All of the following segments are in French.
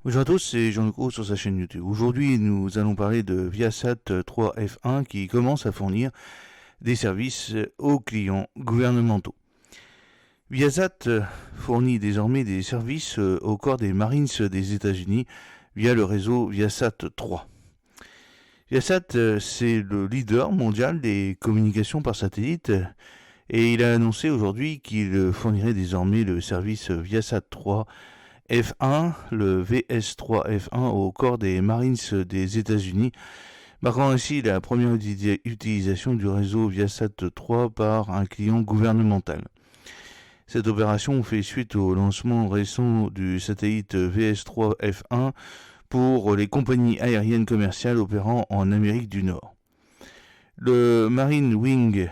Bonjour à tous, c'est Jean-Luc Roux sur sa chaîne YouTube. Aujourd'hui, nous allons parler de Viasat 3F1 qui commence à fournir des services aux clients gouvernementaux. Viasat fournit désormais des services au corps des Marines des États-Unis via le réseau Viasat 3. Viasat, c'est le leader mondial des communications par satellite et il a annoncé aujourd'hui qu'il fournirait désormais le service Viasat 3 F1, le VS3 F1 au corps des Marines des États-Unis, marquant ainsi la première utilisation du réseau Viasat 3 par un client gouvernemental. Cette opération fait suite au lancement récent du satellite VS3 F1 pour les compagnies aériennes commerciales opérant en Amérique du Nord. Le Marine Wing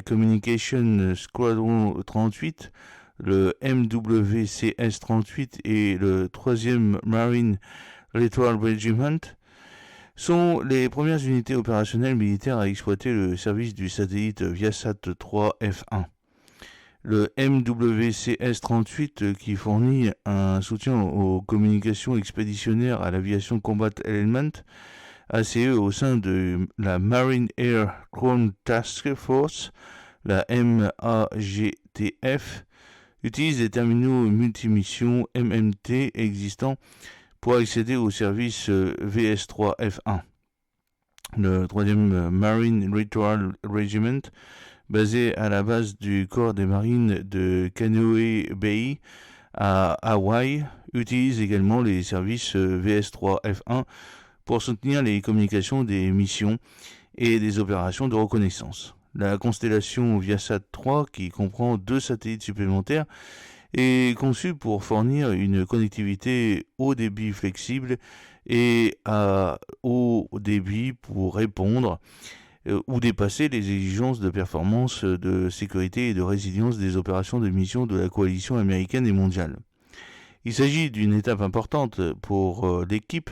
Communication Squadron 38, le MWCS 38 et le 3e Marine Littoral Regiment sont les premières unités opérationnelles militaires à exploiter le service du satellite Viasat 3 F1. Le MWCS 38, qui fournit un soutien aux communications expéditionnaires à l'aviation Combat Element, ACE au sein de la Marine Air Ground Task Force, la MAGTF, utilise des terminaux multimissions MMT existants pour accéder au service VS3 F1. Le 3e Marine Littoral Regiment, basé à la base du corps des marines de Kaneohe Bay à Hawaï, utilise également les services VS3 F1 pour soutenir les communications des missions et des opérations de reconnaissance. La constellation Viasat 3, qui comprend 2 satellites supplémentaires, est conçue pour fournir une connectivité haut débit flexible et à haut débit pour répondre ou dépasser les exigences de performance, de sécurité et de résilience des opérations de mission de la coalition américaine et mondiale. Il s'agit d'une étape importante pour l'équipe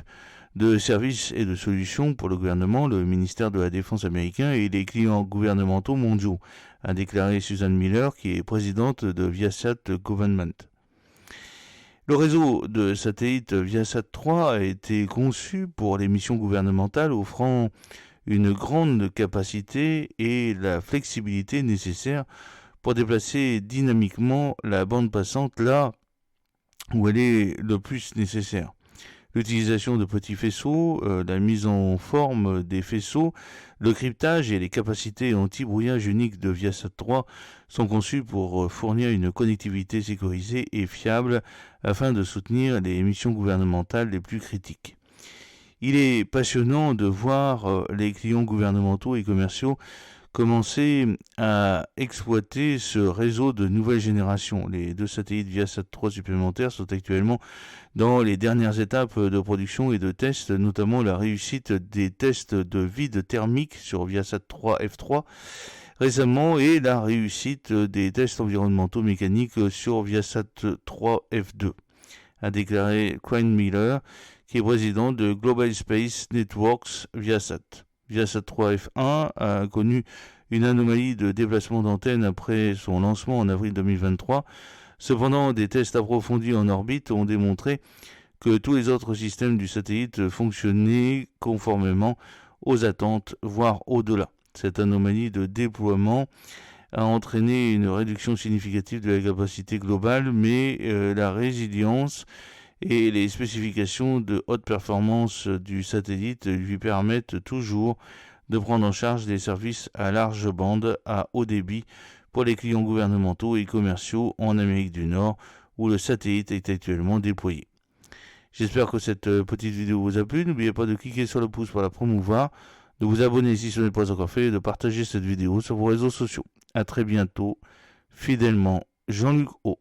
de services et de solutions pour le gouvernement, le ministère de la Défense américain et les clients gouvernementaux mondiaux, a déclaré Susan Miller, qui est présidente de Viasat Government. Le réseau de satellites Viasat 3 a été conçu pour les missions gouvernementales, offrant une grande capacité et la flexibilité nécessaires pour déplacer dynamiquement la bande passante là où elle est le plus nécessaire. L'utilisation de petits faisceaux, la mise en forme des faisceaux, le cryptage et les capacités anti-brouillage uniques de Viasat 3 sont conçus pour fournir une connectivité sécurisée et fiable afin de soutenir les missions gouvernementales les plus critiques. Il est passionnant de voir les clients gouvernementaux et commerciaux commencer à exploiter ce réseau de nouvelle génération. Les 2 satellites Viasat 3 supplémentaires sont actuellement dans les dernières étapes de production et de tests, notamment la réussite des tests de vide thermique sur Viasat 3 F3 récemment et la réussite des tests environnementaux mécaniques sur Viasat 3 F2, a déclaré Crane Miller, qui est président de Global Space Networks Viasat. Viasat 3 F1 a connu une anomalie de déplacement d'antenne après son lancement en avril 2023. Cependant, des tests approfondis en orbite ont démontré que tous les autres systèmes du satellite fonctionnaient conformément aux attentes, voire au-delà. Cette anomalie de déploiement a entraîné une réduction significative de la capacité globale, mais la résilience et les spécifications de haute performance du satellite lui permettent toujours de prendre en charge des services à large bande à haut débit pour les clients gouvernementaux et commerciaux en Amérique du Nord, où le satellite est actuellement déployé. J'espère que cette petite vidéo vous a plu. N'oubliez pas de cliquer sur le pouce pour la promouvoir, de vous abonner si ce n'est pas encore fait et de partager cette vidéo sur vos réseaux sociaux. A très bientôt, fidèlement, Jean-Luc O.